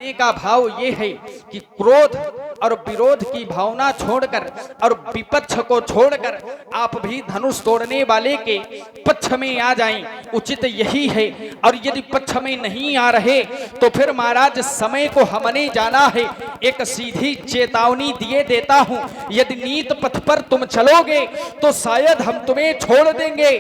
का भाव ये है कि क्रोध और विरोध की भावना छोड़कर और विपक्ष को छोड़कर आप भी धनुष तोड़ने वाले के पक्ष में आ जाएं, उचित यही है। और यदि पक्ष में नहीं आ रहे तो फिर महाराज समय को हमने जाना है। एक सीधी चेतावनी दिए देता हूं, यदि नीत पथ पर तुम चलोगे तो शायद हम तुम्हें छोड़ देंगे,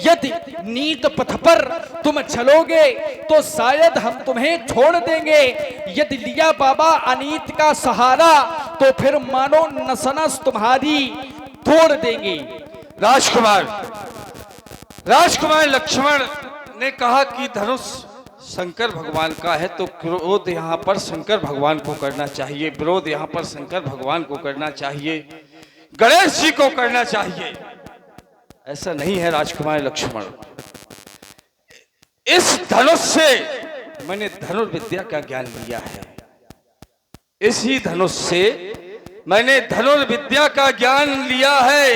यदि नीत पथ पर तुम चलोगे तो शायद हम तुम्हें छोड़ देंगे, यदि लिया बाबा अनीत का सहारा तो फिर मानो नसनस तुम्हारी तोड़ देंगे। राजकुमार लक्ष्मण ने कहा कि धनुष शंकर भगवान का है तो क्रोध यहाँ पर शंकर भगवान को करना चाहिए, विरोध यहाँ पर शंकर भगवान को करना चाहिए, गणेश जी को करना चाहिए। ऐसा नहीं है राजकुमार लक्ष्मण। इस धनुष से मैंने धनुर्विद्या का ज्ञान लिया है, इसी धनुष से मैंने धनुर्विद्या का ज्ञान लिया है।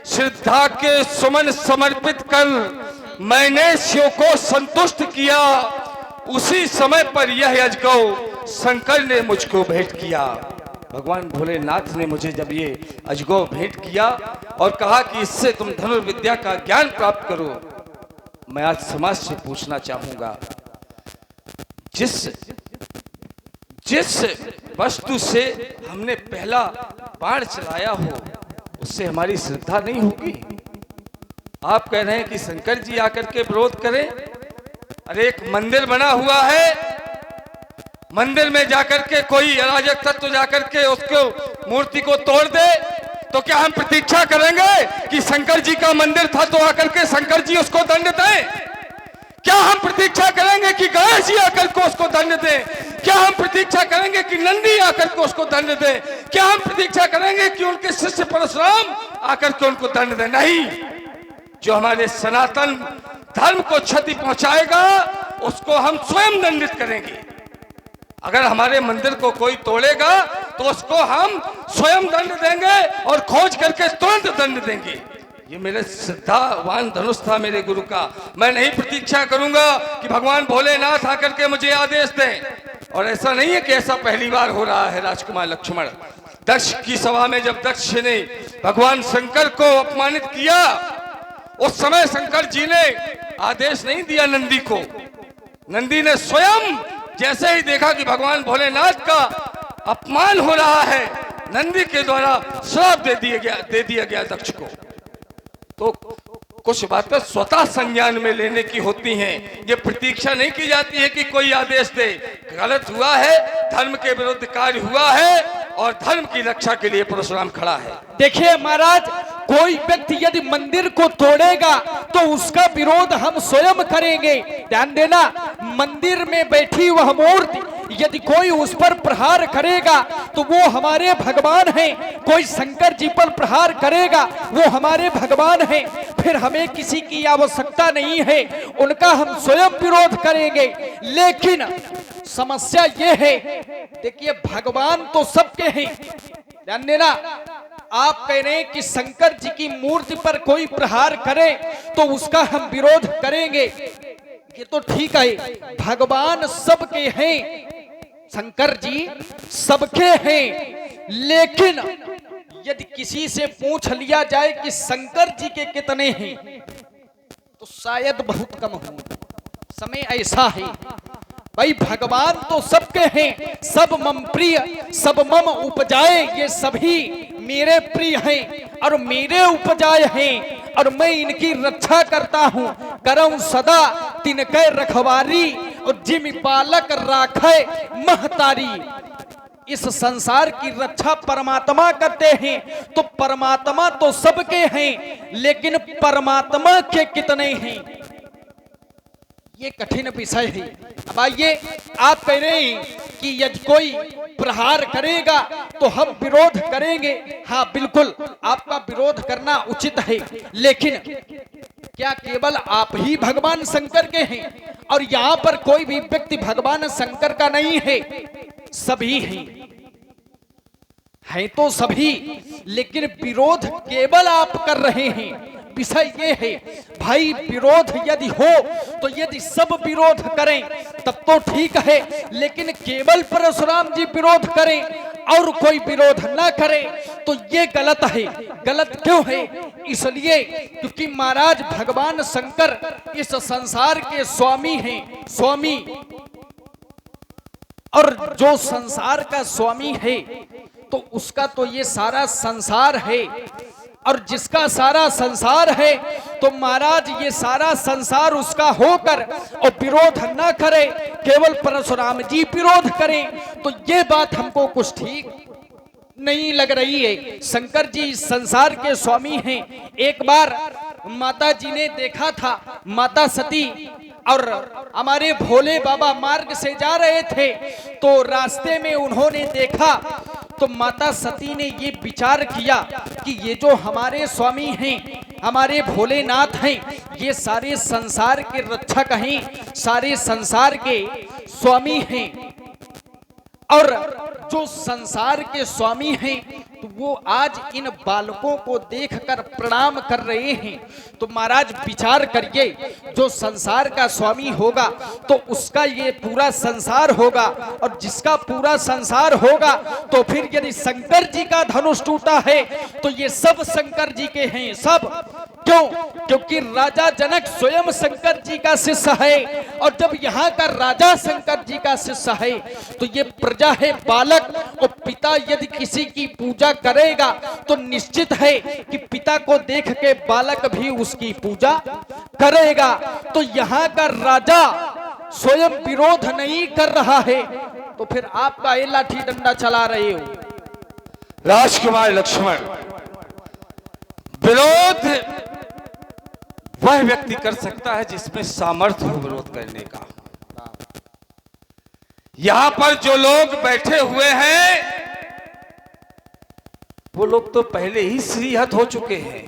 श्रद्धा के सुमन समर्पित कर मैंने शिव को संतुष्ट किया, उसी समय पर यह अजगौ शंकर ने मुझको भेंट किया। भगवान भोलेनाथ ने मुझे जब ये अजगौ भेंट किया और कहा कि इससे तुम धनुर्विद्या का ज्ञान प्राप्त करो, मैं आज समाज से पूछना चाहूंगा, जिस वस्तु से हमने पहला बाण चलाया हो उससे हमारी श्रद्धा नहीं होगी। आप कह रहे हैं कि शंकर जी आकर के विरोध करें। अरे एक मंदिर बना हुआ है, मंदिर में जाकर के कोई अराजक तत्व जाकर के उसको मूर्ति को तोड़ दे तो क्या हम प्रतीक्षा करेंगे कि शंकर जी का मंदिर था तो आकर के शंकर जी उसको दंड दें? क्या हम प्रतीक्षा करेंगे कि गणेश जी आकर को उसको दंड दें? क्या हम प्रतीक्षा करेंगे कि नंदी आकर को उसको दंड दें? क्या हम प्रतीक्षा करेंगे कि उनके शिष्य परशुराम आकर के उनको दंड दें? नहीं, जो हमारे सनातन धर्म को क्षति पहुंचाएगा उसको हम स्वयं दंडित करेंगे। अगर हमारे मंदिर को कोई तोड़ेगा तो उसको हम स्वयं दंड देंगे और खोज करके तुरंत दंड देंगे। ये मेरे श्रद्धावान धनुष था मेरे गुरु का। मैं नहीं प्रतीक्षा करूंगा कि भगवान भोलेनाथ आकर के मुझे आदेश दें। और ऐसा नहीं है कि ऐसा पहली बार हो रहा है राजकुमार लक्ष्मण। दक्ष की सभा में जब दक्ष ने भगवान शंकर को अपमानित किया, उस समय शंकर जी ने आदेश नहीं दिया नंदी को। नंदी ने स्वयं जैसे ही देखा कि भगवान भोलेनाथ का अपमान हो रहा है, नंदी के द्वारा श्राप दे दिया गया दक्ष को। तो कुछ बातें स्वतः संज्ञान में लेने की होती हैं, ये प्रतीक्षा नहीं की जाती है कि कोई आदेश दे। गलत हुआ है, धर्म के विरुद्ध कार्य हुआ है और धर्म की रक्षा के लिए परशुराम खड़ा है। देखिए महाराज, कोई व्यक्ति यदि मंदिर को तोड़ेगा तो उसका विरोध हम स्वयं करेंगे। ध्यान देना, मंदिर में बैठी वह मूर्ति यदि कोई उस पर प्रहार करेगा तो वो हमारे भगवान हैं। कोई शंकर जी पर प्रहार करेगा वो हमारे भगवान हैं। फिर हमें किसी की आवश्यकता नहीं है, उनका हम स्वयं विरोध करेंगे। लेकिन समस्या ये है, देखिए भगवान तो सबके हैं। ध्यान देना, आप कह रहे हैं कि शंकर जी की मूर्ति पर कोई प्रहार करे तो उसका हम विरोध करेंगे, ये तो ठीक है। भगवान सबके हैं, शंकर जी सबके हैं। लेकिन यदि किसी से पूछ लिया जाए कि शंकर जी के कितने हैं तो शायद बहुत कम हो। समय ऐसा है भाई, भगवान तो सबके हैं। सब मम प्रिय सब मम उपजाए, ये सभी मेरे प्रिय हैं और मेरे उपजाए हैं और मैं इनकी रक्षा करता हूं। करऊं सदा तिनके रखवारी और जिम पालक राखे महतारी। इस संसार की रक्षा परमात्मा करते हैं, तो परमात्मा तो सबके हैं, लेकिन परमात्मा के कितने हैं ये कठिन विषय है। अब आइए, आप कह रहे हैं कि यदि कोई प्रहार करेगा तो हम विरोध करेंगे। हाँ बिल्कुल, आपका विरोध करना उचित है, लेकिन क्या केवल आप ही भगवान शंकर के हैं? और यहाँ पर कोई भी व्यक्ति भगवान शंकर का नहीं है, सभी हैं तो सभी, लेकिन विरोध केवल आप कर रहे हैं। विषय ये है भाई, विरोध यदि हो तो यदि सब विरोध करें तब तो ठीक है, लेकिन केवल परशुराम जी विरोध करें और कोई विरोध ना करे तो ये गलत है। गलत क्यों है? इसलिए क्योंकि महाराज भगवान शंकर इस संसार के स्वामी हैं, स्वामी। और जो संसार का स्वामी है तो उसका तो ये सारा संसार है, और जिसका सारा संसार है तो महाराज ये सारा संसार उसका होकर और विरोध न करे, केवल परशुराम जी विरोध करें, तो ये बात हमको कुछ ठीक नहीं लग रही है। शंकर जी संसार के स्वामी हैं। एक बार माता जी ने देखा था, माता सती और हमारे भोले बाबा मार्ग से जा रहे थे, तो रास्ते में उन्होंने देखा तो माता सती ने ये विचार किया कि ये जो हमारे स्वामी हैं, हमारे भोलेनाथ हैं, ये सारे संसार के रक्षक हैं, सारे संसार के स्वामी हैं। और जो संसार के स्वामी हैं तो वो आज इन बालकों को देखकर प्रणाम कर रहे हैं। तो महाराज विचार करिए, जो संसार का स्वामी होगा तो उसका ये पूरा संसार होगा, और जिसका पूरा संसार होगा तो फिर यदि शंकर जी का धनुष टूटा है तो ये सब शंकर जी के हैं, सब। क्यों? क्योंकि राजा जनक स्वयं शंकर जी का शिष्य है, और जब यहाँ का राजा शंकर जी का शिष्य है तो ये प्रजा है बालक, और पिता यदि किसी की पूजा करेगा तो निश्चित है कि पिता को देख के बालक भी उसकी पूजा करेगा। तो यहाँ का राजा स्वयं विरोध नहीं कर रहा है, तो फिर आपका ये लाठी डंडा चला रहे हो। राजकुमार लक्ष्मण, विरोध वह व्यक्ति कर सकता है जिसमें सामर्थ्य हो विरोध करने का। यहां पर जो लोग बैठे हुए हैं वो लोग तो पहले ही श्रीहत हो चुके हैं,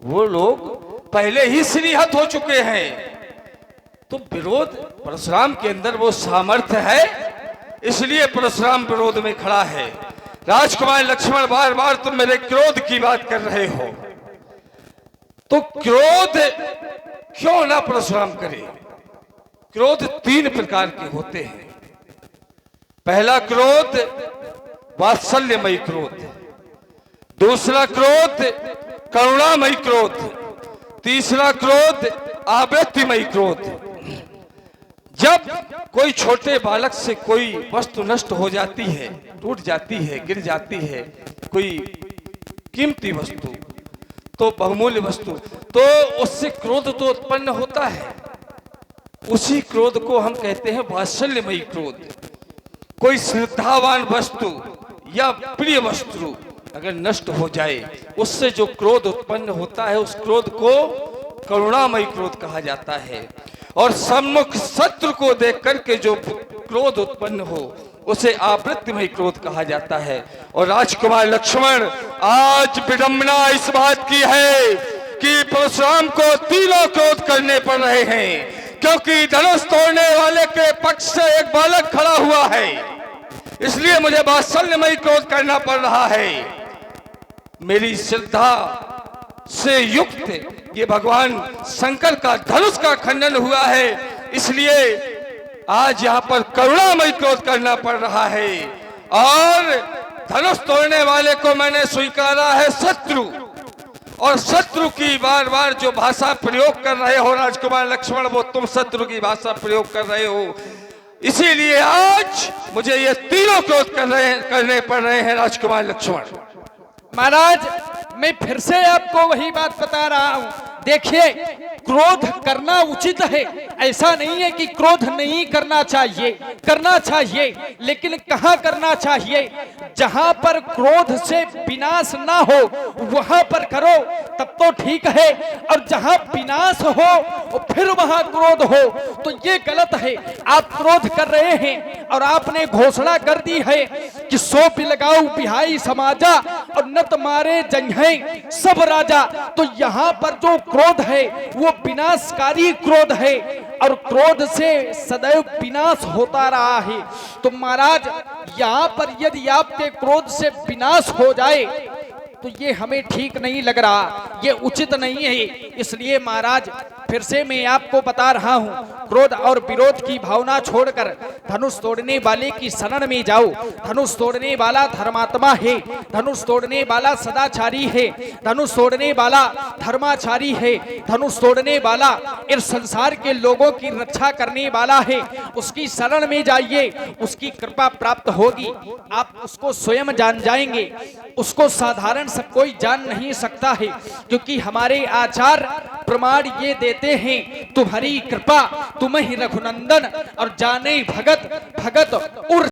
वो लोग पहले ही श्रीहत हो चुके हैं। तो विरोध, परशुराम के अंदर वो सामर्थ्य है, इसलिए परशुराम विरोध में खड़ा है। राजकुमार लक्ष्मण, बार बार तुम मेरे क्रोध की बात कर रहे हो, तो क्रोध क्यों ना परशुराम करे? क्रोध तीन प्रकार के होते हैं। पहला क्रोध वात्सल्यमयी क्रोध, दूसरा क्रोध करुणामयी क्रोध, तीसरा क्रोध आवृत्तिमयी क्रोध। जब कोई छोटे बालक से कोई वस्तु नष्ट हो जाती है, टूट जाती है, गिर जाती है, कोई कीमती वस्तु, तो बहुमूल्य वस्तु, तो उससे क्रोध तो उत्पन्न होता है। उसी क्रोध को हम कहते हैं वात्सल्यमयी क्रोध। कोई श्रद्धावान वस्तु या प्रिय वस्तु अगर नष्ट हो जाए, उससे जो क्रोध उत्पन्न होता है, उस क्रोध को करुणामयी क्रोध कहा जाता है। और सम्मुख शत्रु को देख करके जो क्रोध उत्पन्न हो, उसे आवृत्तिमयी क्रोध कहा जाता है। और राजकुमार लक्ष्मण, आज विडंबना इस बात की है कि परशुराम को तीनों क्रोध करने पड़ रहे हैं, क्योंकि धनुष तोड़ने वाले के पक्ष से एक बालक खड़ा हुआ है, इसलिए मुझे वात्सल्यमयी क्रोध करना पड़ रहा है। मेरी श्रद्धा से युक्त ये भगवान शंकर का धनुष का खंडन हुआ है, इसलिए आज यहाँ पर करुणामयी क्रोध करना पड़ रहा है। और धनुष तोड़ने वाले को मैंने स्वीकारा है शत्रु, और शत्रु की बार बार जो भाषा प्रयोग कर रहे हो राजकुमार लक्ष्मण, वो तुम शत्रु की भाषा प्रयोग कर रहे हो, इसीलिए आज मुझे ये तीनों क्रोध करने पड़ रहे हैं राजकुमार लक्ष्मण। महाराज, मैं फिर से आपको वही बात बता रहा हूं, देखिए क्रोध करना उचित है, ऐसा नहीं है कि क्रोध नहीं करना चाहिए, करना चाहिए, लेकिन कहां करना चाहिए? जहां पर क्रोध से विनाश ना हो वहां पर करो, तब तो ठीक है। और जहां विनाश हो फिर वहां क्रोध हो तो ये गलत है। आप क्रोध कर रहे हैं और आपने घोषणा कर दी है कि सो बिलगाऊ बिहाई समाजा और नत मारे जंघई सब राजा, तो यहाँ पर जो क्रोध है वो विनाशकारी क्रोध है, और क्रोध से सदैव विनाश होता रहा है। तो महाराज, यहाँ पर यदि आपके क्रोध से विनाश हो जाए तो ये हमें ठीक नहीं लग रहा, ये उचित नहीं है। इसलिए महाराज फिर से मैं आपको बता रहा हूँ, क्रोध और विरोध की भावना छोड़कर धनुष तोड़ने वाले की शरण में जाओ। धनुष तोड़ने वाला धर्मात्मा है, धनुष तोड़ने वाला सदाचारी है, धनुष तोड़ने वाला धर्माचारी है, धनुष तोड़ने वाला इस संसार के लोगों की रक्षा करने वाला है। उसकी शरण में जाइए, उसकी कृपा प्राप्त होगी। आप उसको स्वयं जान जाएंगे, उसको साधारण सब कोई जान नहीं सकता है, क्योंकि हमारे आचार प्रमाण ये देते हैं, तुम्हारी कृपा तुम्हें रघुनंदन और जाने भगत भगत उर